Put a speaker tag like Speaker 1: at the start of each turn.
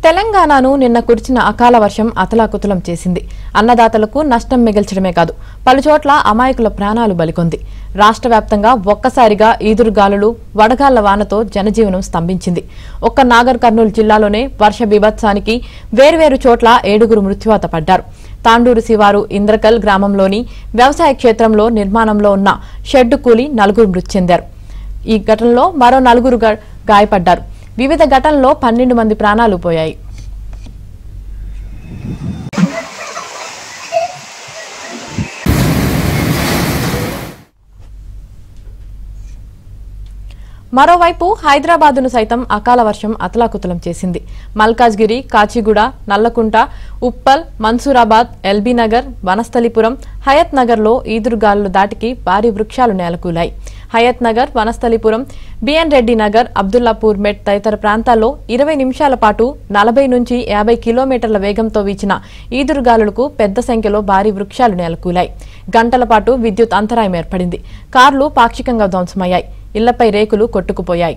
Speaker 1: తెలంగాణను నిన్న కురిసిన అకాల వర్షం అతలాకుతలం చేసింది. అన్నదాతలకు నష్టం మిగిల్చడమే కాదు పలుచోట్ల అమాయకుల ప్రాణాలు బలికొంది. రాష్ట్ర వ్యాప్తంగా ఒక్కసారిగా ఈదురుగాలులు వడగాళ్ల వానతో జనజీవనం స్తంభించింది. ఒక్క నాగర్ కర్నూలు జిల్లాలోనే వర్ష బీభత్సానికి వేర్వేరు చోట్ల 7 మృత్యువాత పడ్డారు. తాండూరు శివారు ఇంద్రకల్ గ్రామంలోని వ్యవసాయ క్షేత్రంలో నిర్మాణంలో ఉన్న షెడ్డు కూలి 4 మృతి చెందారు. ఈ ఘటనలో మరో 4 గాయపడ్డారు. వివిధ ఘటనల్లో 12 మంది ప్రాణాలు పోయాయి. మరోవైపు హైదరాబాదును సైతం అకాల వర్షం అతలాకుతలం చేసింది. మల్కాజ్గిరి, కాచిగూడ, నల్లకుంట, ఉప్పల్, మన్సూరాబాద్, ఎల్బీ నగర్, వనస్థలిపురం, హయత్ నగర్లో ఈదురుగాలులు దాటికి భారీ వృక్షాలు నేలకూలాయి. హయత్ నగర్, వనస్థలిపురం, బిఎన్ రెడ్డి నగర్, అబ్దుల్లాపూర్ మెట్ తదితర ప్రాంతాల్లో 20 నిమిషాల పాటు 40 నుంచి 50 కిలోమీటర్ల వేగంతో వీచిన ఈదురుగాలులకు పెద్ద సంఖ్యలో భారీ వృక్షాలు నేలకూలాయి. గంటల పాటు విద్యుత్ అంతరాయం ఏర్పడింది. కార్లు పాక్షికంగా ధ్వంసమయ్యాయి. ఇళ్లపై రేకులు కొట్టుకుపోయాయి.